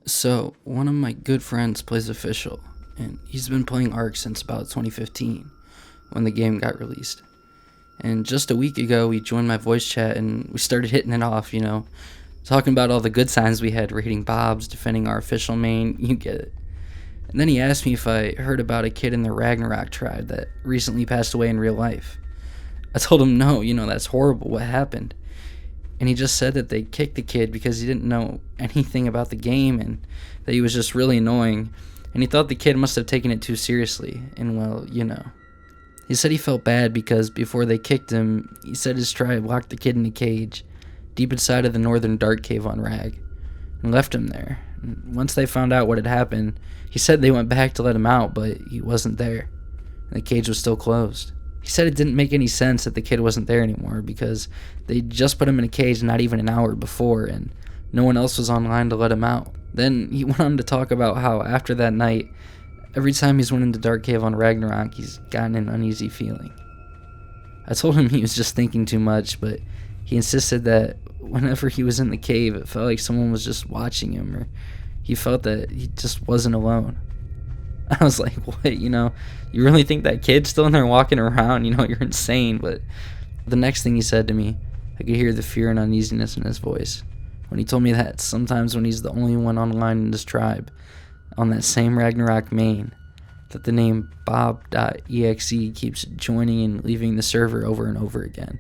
So, one of my good friends plays official, and he's been playing Ark since about 2015, when the game got released. And just a week ago, he joined my voice chat and we started hitting it off, talking about all the good signs we had, raiding Bob's, defending our official main, you get it. And then he asked me if I heard about a kid in the Ragnarok tribe that recently passed away in real life. I told him no, that's horrible, what happened? And he just said that they kicked the kid because he didn't know anything about the game and that he was just really annoying, and he thought the kid must have taken it too seriously, and well. He said he felt bad because before they kicked him, he said his tribe locked the kid in a cage deep inside of the northern dark cave on Rag and left him there. And once they found out what had happened, he said they went back to let him out, but he wasn't there, and the cage was still closed. He said it didn't make any sense that the kid wasn't there anymore because they just put him in a cage not even an hour before and no one else was online to let him out. Then he went on to talk about how after that night, every time he's went into Dark Cave on Ragnarok, he's gotten an uneasy feeling. I told him he was just thinking too much, but he insisted that whenever he was in the cave, it felt like someone was just watching him, or he felt that he just wasn't alone. I was like, what, you really think that kid's still in there walking around? You're insane. But the next thing he said to me, I could hear the fear and uneasiness in his voice when he told me that sometimes when he's the only one online in his tribe, on that same Ragnarok main, that the name Bob.exe keeps joining and leaving the server over and over again.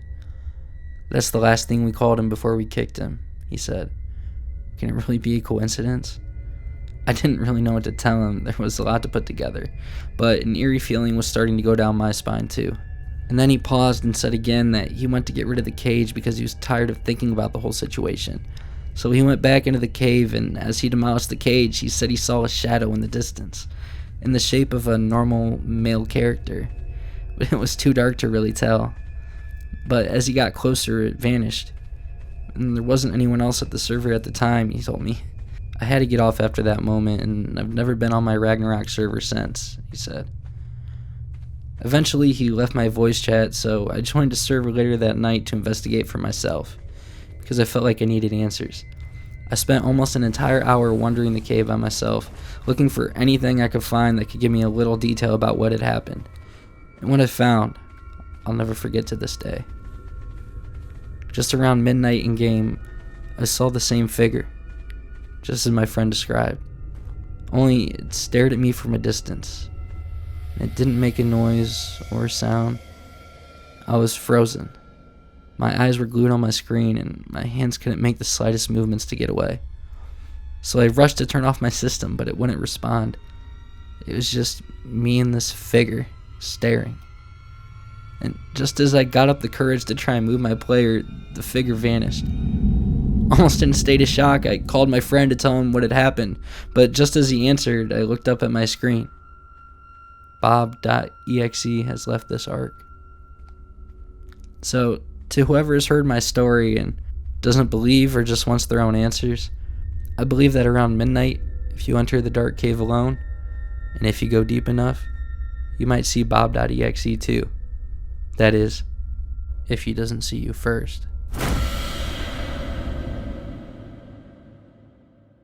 That's the last thing we called him before we kicked him, he said. Can it really be a coincidence? I didn't really know what to tell him. There was a lot to put together, but an eerie feeling was starting to go down my spine too. And then he paused and said again that he went to get rid of the cage because he was tired of thinking about the whole situation. So he went back into the cave, and as he demolished the cage, he said he saw a shadow in the distance, in the shape of a normal male character. But it was too dark to really tell. But as he got closer, it vanished. And there wasn't anyone else at the server at the time, he told me. I had to get off after that moment, and I've never been on my Ragnarok server since, he said. Eventually, he left my voice chat, so I joined a server later that night to investigate for myself, because I felt like I needed answers. I spent almost an entire hour wandering the cave by myself, looking for anything I could find that could give me a little detail about what had happened. And what I found, I'll never forget to this day. Just around midnight in game, I saw the same figure, just as my friend described. Only it stared at me from a distance. It didn't make a noise or a sound. I was frozen. My eyes were glued on my screen and my hands couldn't make the slightest movements to get away. So I rushed to turn off my system, but it wouldn't respond. It was just me and this figure staring. And just as I got up the courage to try and move my player, the figure vanished. Almost in a state of shock, I called my friend to tell him what had happened, but just as he answered, I looked up at my screen. Bob.exe has left this ark. So, to whoever has heard my story and doesn't believe or just wants their own answers, I believe that around midnight, if you enter the dark cave alone, and if you go deep enough, you might see Bob.exe too. That is, if he doesn't see you first.